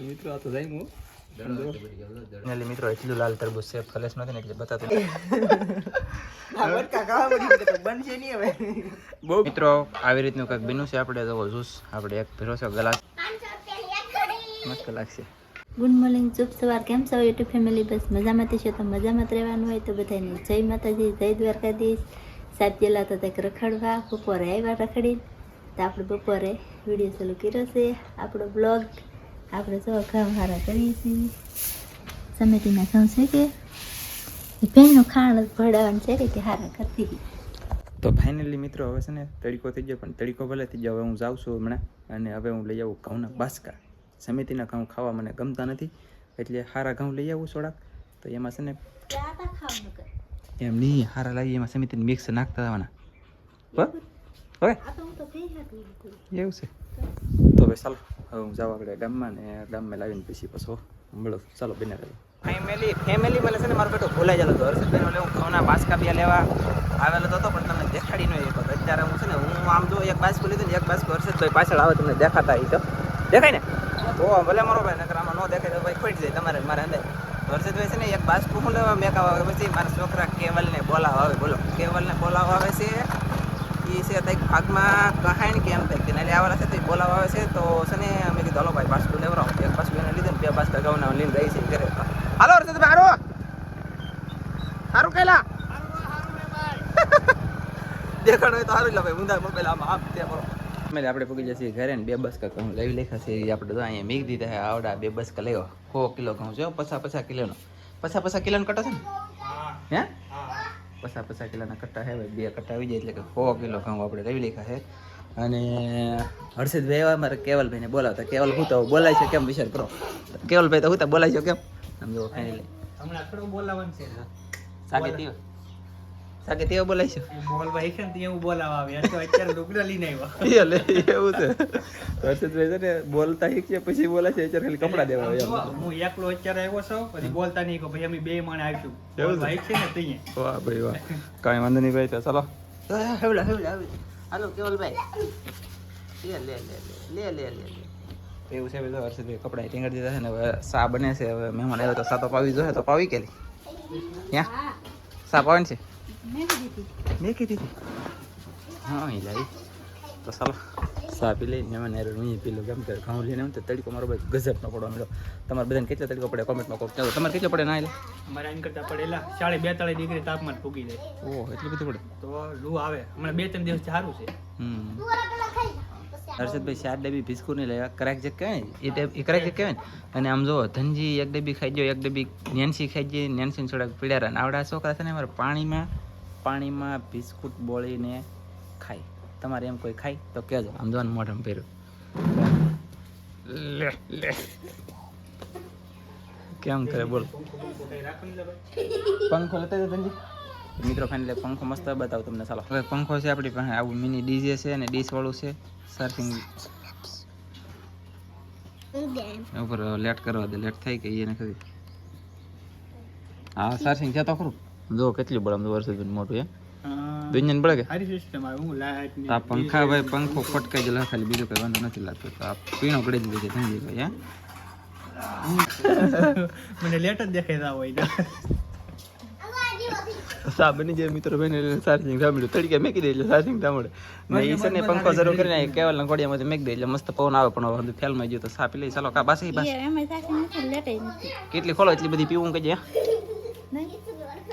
મિત્રો આ તો જાય હું મિત્રો એટલું લાલ તરબૂચ છે કલેશ નથી ને એટલે બતાતો બહુ મિત્રો આવી રીતનું કંઈક બન્યું છે. આપણે તો જ્યુસ આપણે એક ભેરો છે ગ્લાસ મસ્ત લાગશે. ગુડ મોર્નિંગ, શુભ સવાર. કેમ છો યુટ્યુબ ફેમિલી? બસ મજામાં છે તો મજામાં જ રહેવાનું હોય. તો બધાને જય માતાજી, જય દ્વારકાધીશ. સાહેબ ગયેલા હતા કંઈક રખડવા, બપોરે આવ્યા રખડી તો આપણે બપોરે વિડીયો ચાલુ કર્યો છે આપણો બ્લોગ. આપણે જો ઘઉં હારા કરીએ છીએ, સમેતીના ઘઉં છે કે ભેણનું ખાણ ભરાવાનું છે કે હારા કરતી હતી. તો ફાઇનલી મિત્રો હવે છે ને તડીકો થઈ ગયો, પણ તડીકો ભલે થઈ ગયો. હવે હું જાઉં છું હમણાં અને હવે હું લઈ આવું ઘઉંના બાસકા. સમિતિના ઘઉં ખાવા મને ગમતા નથી એટલે સારા ઘઉં લઈ આવું થોડાક. તો એમાં છે ને એમ નહીં સારા લાવી એમાં સમિતિને મિક્સ નાખતા આવવાના. ઓકે એવું છે તો ભાઈ ચાલો હવે હું જાઉં આપણે ગામમાં ને ગામમાં લાવીને પછી પાછો મળો. ચાલો બને રહ્યો ફેમિલી મને છે ને મારો બેટો ભૂલાઈ જતો હતો. હર્ષદભાઈનો લેવું ઘઉંના બાસકા બી લેવા આવેલો હતો પણ તમને દેખાડી નહીં હતો. અત્યારે હું છે ને હું આમ જો એક બાસકું લીધું ને એક બાસકું હર્ષદભાઈ પાછળ આવે તમને દેખાતા એ તો દેખાય ને. ઓ ભલે મારો ભાઈ નકર આમાં ન દેખાય તો ભાઈ ખોટી જાય તમારે મારે અંદર. હર્ષદભાઈ છે ને એક બાસકું હું લેવા મેકાવા આવે પછી મારા છોકરા કેવલને બોલાવવા આવે. બોલો કેવલને બોલાવવા આવે છે એ છે કંઈક ભાગમાં કહાણી કે એમ કંઈક એટલે આવેલા છે તો બોલાવવા આવે છે. તો છે ને અમે કીધું હલો ભાઈ બાસકું લેવડાવો. એક બાસકું એને લીધું ને બે બાસકા ઘઉંના લઈને રહી છે ઘરે. હાલો હર્ષદભાઈ હારો સારું કેલા દેખાડો હોય તો સારું એટલે ભાઈ ઊંધા મોબાઈલ આમ આમ તે કરો. આપણે પગી જશે ઘરે ને બે બસકા ઘઉં લઈ લેખા છે આપણે તો અહીંયા મીક દીધા છે. આવડા બે બસકા લેવા 100 કિલો ઘઉં છે. 50 કિલોનો 50 કિલોનો કટ્ટા છે ને હે 50 કિલોના કટ્ટા છે ભાઈ. બે કટ્ટા આવી જાય એટલે કે 100 કિલો ઘઉં આપણે લઈ લેખા છે. અને હર્ષદભાઈ એવા મારે કેવલભાઈને બોલાવતા. કેવલ હું તો બોલાય છે કેમ વિચાર કરો. કેવલભાઈ તો હું તો બોલાય છે કેમ સમજો ફાઇનલી હમણાં થોડું બોલાવવાનું છે સાકે તેઓ બોલાય છે બોલભાઈ છે ને એવું બોલાવા આવે તો અત્યારે લુગડા લઈને આવ્યા એવું છે. હર્ષદભાઈ છે ને બોલતા શીખશે પછી બોલાય છે અત્યારે ખાલી કપડા દેવા આવે. હું એકલો અત્યારે આવ્યો છું પછી બોલતા નહીં કે ભાઈ અમે બે માણે આવીશું ભાઈ છે ને ત્યાં. વાહ ભાઈ વાહ કાંઈ વાંધો નહીં ભાઈ. તો ચાલો હાલો કેવલભાઈ લે એવું છે બધું. હર્ષદભાઈ કપડા ટીંગર દીધા છે ને હવે સા બને છે. હવે મહેમાન આવ્યો તો સા તો પાવી જોઈએ તો પાવી કે ત્યાં સા પાવાની છે મેં કીધી હતી હા એ લાવી. તો ચાલો સા પી લઈ મહેમાન આવ્યો હું પી લો કેમ કે ઘઉં લઈને આમ તો તડકો મારો ભાઈ ગજબનો પડવા મળ્યો. તમારે બધાને કેટલો તડકો પડે કોમેન્ટમાં કહો. ચાલો તમારે કેટલો પડે ના એટલે અમારે આમ કરતા પડેલા 42 ડિગ્રી તાપમાન ફૂગી જાય. ઓહ એટલું બધું પડે તો લૂ આવે. હમણાં 2-3 દિવસ સારું છે. હર્ષદભાઈ 4 ડબ્બી બિસ્કુટ નહીં લેવા કરાક જે કહેવાય એ કરાક જે કહેવાય ને. અને આમ જો ધનજી 1 ડબ્બી ખાઈ ગયો, 1 ડબ્બી નેન્સી ખાઈ ગઈ. નેન્સીને થોડાક પીળ્યા ને આવડા છોકરા છે ને અમારે પાણીમાં બિસ્કુટ બોળીને ખાય. તમારે એમ કોઈ ખાય તો કહેજો. આમ જોવાનું મોઢામાં પહેર્યું લે કેમ કરે બોલ. પંખો લેતા હતો ધનજી મિત્રો ફાઇનલી પંખો મસ્ત બતાવું તમને. ચાલો હવે પંખો છે આપણી પાસે આવું મિની ડીજે છે અને ડીશ વાળું છે. સર્ફિંગ ઉપર લેટ કરવા દે. લેટ થાય કે એને ખરી હા સર્ફિંગ છે તો ખરું. જો કેટલી બળામ વર્ષ મોટું હે દુનિયાને બળે કે સારી સિસ્ટમ આવે. હું લાઈટ આ પંખા ભાઈ પંખો ફટકાઈ ગયેલો ખાલી બીજું કઈ વાંધો નથી લાગતો. તો આ પીણો પડી દીધો છે ધનજી ભાઈ હે મને લેટ જ દેખાતા હોય. સા બની જાય મિત્રો બને ચાર્જિંગ સાંભળ્યું તડકે મેકી દે એટલે ચાર્જિંગ સાંભળે ને એ છે ને પંખો જરૂર કરીને કેવલ ના ઘોડિયામાંથી મેક દે એટલે મસ્ત પવન આવે. પણ હવે ફેલમાં ગયું તો સા પી લઈ. ચાલો કા બાસી બસ કેટલી ખોલો એટલી બધી પીવું કે જે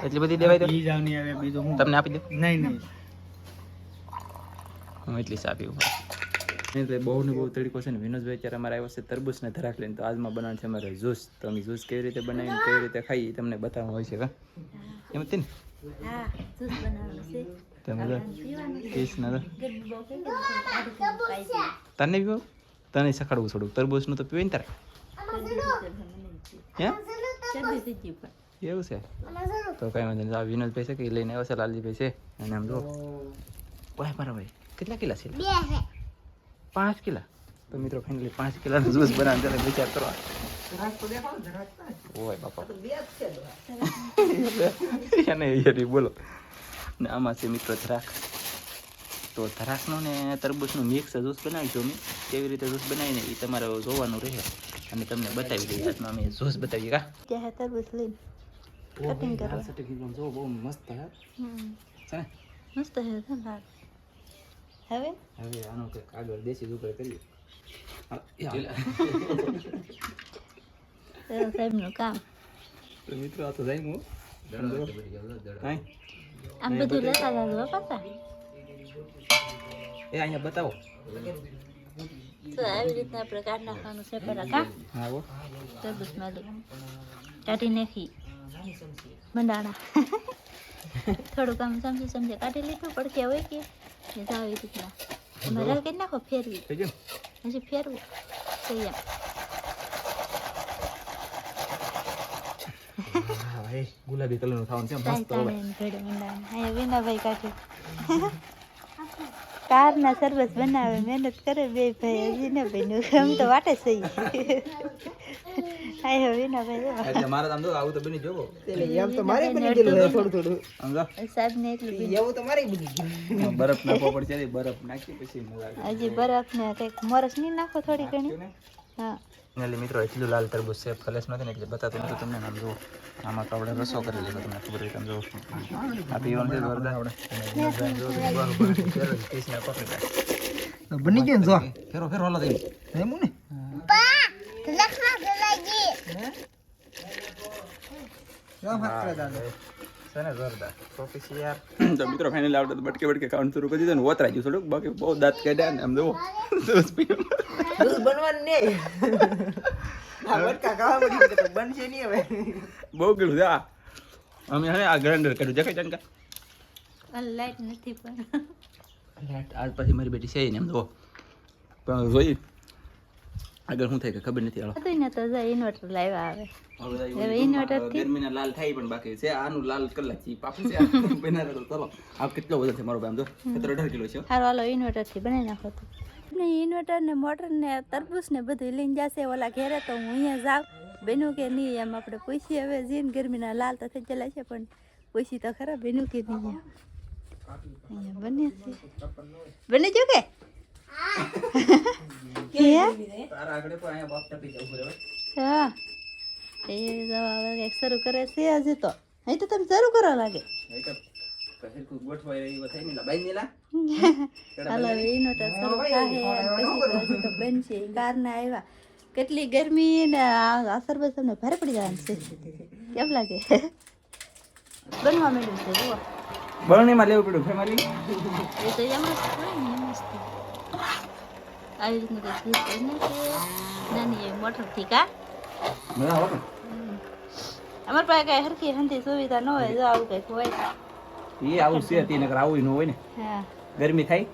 એટલી બધી દેવાય તો બીજું હું તમને આપી દઉં. નહીં હું એટલી સા પીવું. બહુ ને બહુ તડકો છે ને. વિનોદભાઈ અત્યારે અમારે આવ્યો છે તરબૂચ ને ધરાક લઈને. તો આજમાં બનાવે છે અમારે જ્યુસ. તો અમે જ્યુસ કેવી રીતે બનાવીને કેવી રીતે ખાઈ તમને બતાવવાનું હોય છે કા એમ હતી ને તને પીવો તને સખાડવું થોડું તરબૂચ નું તો પીવાય ને તારે એવું છે. તો કઈ વાંધો નહીં. વિનોદભાઈ છે કે લઈને આવ્યો છે લાલજીભાઈ છે અને આમ જો ભાઈ મારા ભાઈ કેટલા કિલા છે 5 કિલા. તો મિત્રો ફાઇનલી 5 કિલાનો જ્યુસ બનાવવાનો વિચાર કરવા ઓય બાપા એને બોલો ને આમાં છે મિત્રો ધરાક. તો ધરાકનો ને તરબૂચનું મિક્સ જ્યુસ બનાવીશું અમે. કેવી રીતે જ્યુસ બનાવીને એ તમારે જોવાનું રહે. અને તમને બતાવી દઈએ હાથમાં અમે જોશ બતાવીએ કા क्या है तरबूज लेन कटिंग करो જો બહુ મસ્ત હે છે ને मस्त है ना હવે હવે આનો કે આગળ દેશી દુકાળ કરીએ સાહેબનું કામ તો મિત્રો આ તો જાય હું આમ બધું લેતા જાજો પાછા એ અહીંયા બતાવો તો આવી રીતના આપણે કાઢ નાખવાનું છે પેલા કા હા હો તરબૂચ માલી કાઢી નાખી મંડાણા થોડુંક આમ સમજી કાઢી લીધું પડકે હોય કે આવી રીતના એમાં કરી નાખો ફેરવી થઈ ગયું હજી ફેરવું થઈ એમ હા ભાઈ ગુલાબી કલરનું ખાવાનું છે મસ્ત તાણે ભેડે મંડાણા અહીંયા વિનાભાઈ કાઢી કારના સરબત બનાવે મહેનત કરે બે ભાઈ હજી ને ભાઈ આમ તો વાટે સહી હાય હવે ના ભાઈ એટલે મારે આમ તો આવું તો બની જોવો એમ તો મારે બની ગયેલું હોય થોડું સમજો સાહેબ ને એટલું એવું તો મારે બની ગયું બરફ નાખવો પડશે રે બરફ નાખી પછી મજા આવે હજી બરફ ને કંઈક મોરસ નહીં નાખો થોડી ઘણી હા એટલે મિત્રો એટલું લાલ તરબૂચ છે ફલેસ નથી ને એટલે બતાતું નતું તમને આમ જુઓ આમાં તો આપણે રસો કરી લીધો તમને ખબર હોય તમે જુઓ આ પીવાનું છે વરદાન આપણે બની ગયું જો ફેરો ફેરો હાલો દઈ એમ ને તો મિત્રો ફાઇનલ આવડે તો બટકે બટકે કાઉન્ટ શરૂ કરી દીધું ને ઓતરાઈ ગયું થોડુંક બાકી બહુ દાંત કાઢ્યા ને આમ જુઓ બનવાનું નહીં આ બટકા ખાવા પડી તો બનશે નહીં હવે બહુ ગયું છે આ અમે હે આ ગ્રાઇન્ડર કર્યું દેખાય જાનકા લાઈટ નથી પણ આજ પછી મારી બેટી છે ને એમ જુઓ પણ જોઈ આગળ શું થાય કે ખબર નથી હાલો હતું ને તો ઇન્વર્ટર લાવ્યા આવે હવે ઇન્વર્ટર થી ગરમીના લાલ થાય પણ બાકી છે આનું લાલ કલાક છે પાપું છે બના તો ચલો આ કેટલો વજન છે મારો ભાઈ આમ જો 17-18 કિલો છે હારો હાલો ઇન્વર્ટર થી બનાવી નાખો તો ને ઇન્વર્ટર ને મોટર ને તરબૂચ ને બધું લઈને જશે ઓલા ઘેરે તો હું અહીંયા જાઉં બેનું કે નહીં એમ આપણે પૂછી હવે જીન ગરમીના લાલ તો થઈ ગયેલા છે પણ પૂછી તો ખરા બેનું કે નહીં અહીંયા બને છે બને જો કે તારા આગળ તો અહીંયા બાપ ટપી જવું પડે હા એ દવા હવે શરૂ કરે છે હજી તો અહીં તો તમે શરૂ કરો લાગે પછી કોઈ ગોઠવાય એવો થાય ને બાઈ નીલા હાલો ઇન્વર્ટર શરૂ થાય પછી તો હજી તો બનશે કારના આવ્યા કેટલી ગરમી ને આ સરબત તમને ભારે પડી જવાનું છે કેમ લાગે બનવા માંડ્યું છે જુઓ બરણીમાં લેવું પડ્યું ફેમિલી એ તો એમ જ હોય ને એમ જ આવી રીતનું કંઈક જૂસ કરી નાખીએ નાની એવી મોટરથી કા મજા આવે અમારી પાસે કાંઈ હરખી હંધી સુવિધા ન હોય જો આવું કંઈક હોય એ આવું છે તે નકર આવું ન હોય ને હા ગરમી થાય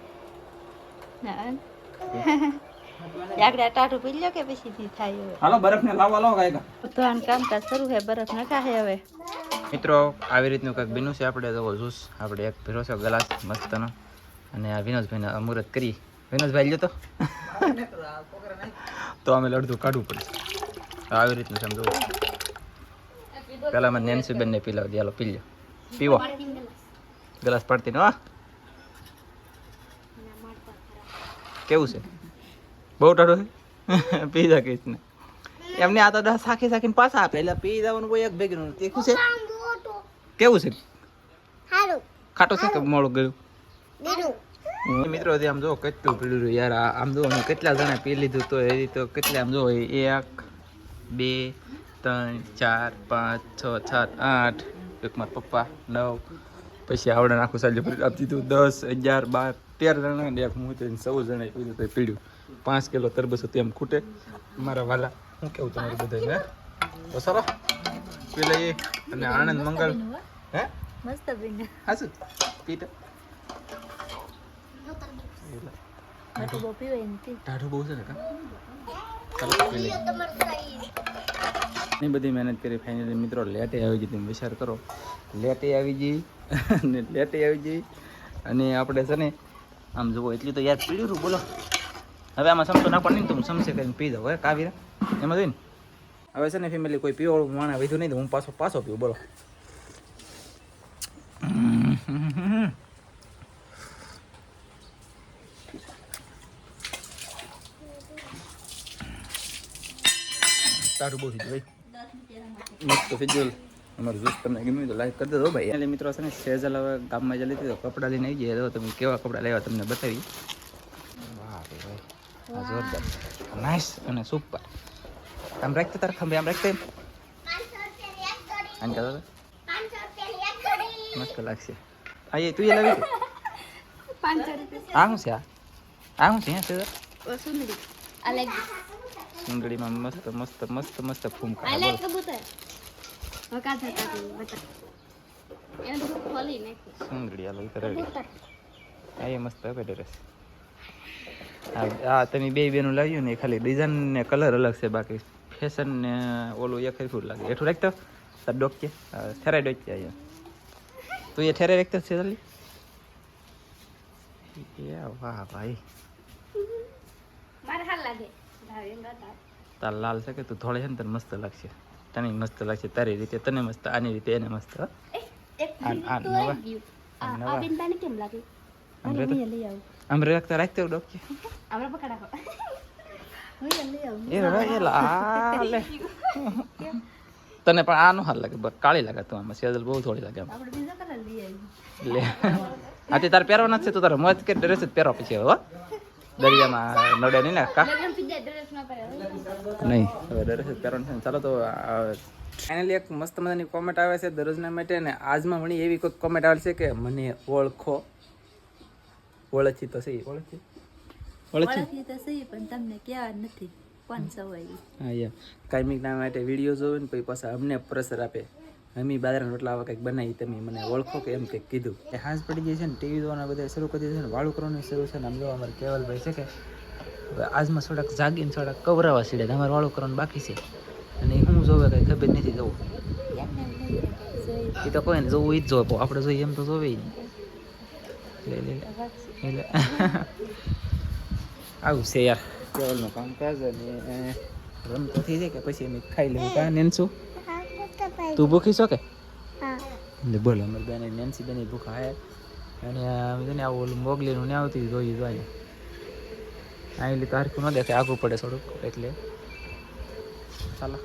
આગળ ટાટું પી લ્યો કે પછી થાય હવે હાલો બરફ ને લાવવા લાવો કાંઈક તો આનું કામકાજ શરૂ છે બરફ નખાશે હવે મિત્રો આવી રીતનું કંઈક બન્યું છે આપણે તો જ્યુસ આપણે એક ભેરો છે ગ્લાસ મસ્તનો અને આ વિનોદભાઈને અમૃત કરી વિનોદભાઈ લ્યો તો અમે અડધું કાઢવું પડશે આવી રીતનું સમજો પહેલાં મને નેન્સીબેનને પીલાવી દે હાલો પી લ્યો પીવો ગ્લાસ પડતી ને હા કેવું છે બહુ ટાઢો છે પી જા કહીશ ને એમને આ તો સાખી સાખીને પાછા આપે એટલે પી જવાનું કોઈ એક ભેગીનું તીખું છે કેવું છે ખાટો છે કે મોડું ગયું મિત્રો આમ જો કેટલું પીડ્યું રહ્યું યાર આમ જો અમે કેટલા જણા પી લીધું તો એ તો કેટલા આમ જો 1 2 3 4 5 6 7 8 એક મારા પપ્પા 9 પછી આવડે આખું સાજે આપી દીધું 10 11 12 13 જણા ને એક હું તો 14 જણા પીધું તો પીડ્યું 5 કિલો તરબૂચ હતું એમ ખૂટે મારા વાલા હું કેવું તમારું બધા ને તો સારો પી લઈએ અને આનંદ મંગળ હે મસ્ત બને હાસુ પીતો મોટું બહુ પીવાય નથી ટાઢું બહુ છે ને કા ની બધી મહેનત કરી ફાઇનલી મિત્રો લેટે આવી ગઈ તમે વિચાર કરો લેટે આવી ગઈ અને લેટે આવી ગઈ અને આપણે છે ને આમ જુઓ એટલી તો યાદ પીડ્યું બોલો હવે આમાં સમતો નાખવાનું નહીં તો હું સમસે કરીને પી દઉં હવે કાવીરા એમાં જોઈને હવે છે ને ફેમિલી કોઈ પીવાળું માણા વધ્યું નહીં તો હું પાછો પીવું બોલો તારું બહુ થઈ મસ્ત ફિજુલ અમારું જ્યુસ તમને ગમ્યું તો લાઈક કરી દેજો ભાઈ. એટલે મિત્રો છે ને સેજલ હવે ગામમાં જઈ લીધી તો કપડાં લઈને આવી ગયા. તમે કેવા કપડાં લેવા તમને બતાવી. વાહ ભાઈ આ જોરદાર નાઇસ અને સુપર. આમ રાખતે તાર ખંભે આમ રાખતે આમ કહો મસ્ત લાગશે. આ એ તું એ લાવી આ શું છે આ શું છે સેજલ સુંદડીમાં મસ્ત મસ્ત મસ્ત મસ્ત ફૂમ કાઢે સુંદડી આલો રેડી આ એ મસ્ત હવે ડ્રેસ. હા તમે બે બેનું લાવ્યું ને ખાલી ડિઝાઇન ને કલર અલગ છે બાકી ફેશન ને ઓલું એક ખરખું લાગે. એઠું રાખતો તાર ડોક્ય ઠેરાઈ ડોક્ય અહીંયા તું એ ઠેરાઈ રાખતો છે જલ્દી. વાહ ભાઈ તાર લાલ છે કે તું થોડે છે ને તને મસ્ત લાગશે. તને મસ્ત લાગશે તારી રીતે તને મસ્ત આની રીતે એને મસ્ત. આમ રાખતા રાખતે ડોક્ય તને પણ આ નો હાલ લાગે કાળી લાગે તું આમાં સેજલ બહુ થોડી લાગે આમ લે આથી તારે પહેરવાના છે તો તારે મત કે ડ્રેસ જ પહેરવા પછી હવે દરિયામાં નડે નહીં ને કા નહીં હવે ડ્રેસ જ પહેરવાનું છે. ચાલો તો ફાઇનલી એક મસ્ત મજાની કોમેન્ટ આવે છે દરરોજના માટે ને આજમાં વળી એવી કોઈ કોમેન્ટ આવે છે કે મને ઓળખો ઓળખી તો સહી ઓળખી તો સહી પણ તમને કેવા નથી કોણ સવાય. હા યા કાયમિક ના માટે વિડીયો જોવે ને પછી પાછા અમને પ્રેશર આપે અમે બાજરાના રોટલા આવા કંઈક બનાવી તમે મને ઓળખો કે એમ કંઈક કીધું. હાંસ પડી ગઈ છે ને ટીવી જોવાના બધા શરૂ કરી દીધું છે ને વાળું કરવાનું શરૂ છે ને આમ જોવા અમારે કેવલભાઈ છે કે આજમાં થોડાક જાગીને થોડાક કવરાવા સીડે અમારે વાળું કરવાનું બાકી છે અને હું જોવે કંઈ ખબર નથી જવું એ તો કોઈ ને જોવું એ જ જોવે આપણે જોઈએ એમ તો જોવે નહીં. એટલે આવું છે યાર કેવલનું કામકાજ અને રમતો થઈ જાય કે પછી અમે ખાઈ લેવું કાં નેન્સું તું ભૂખી છો કે બોલો અમારી બેન નેન્સી બેન ભૂખા હે અને આવું ઓલું મોગલીનું ને આવતી જોઈ જોઈએ અહીં તારખું ન દેખાય આગું પડે થોડુંક એટલે ચાલો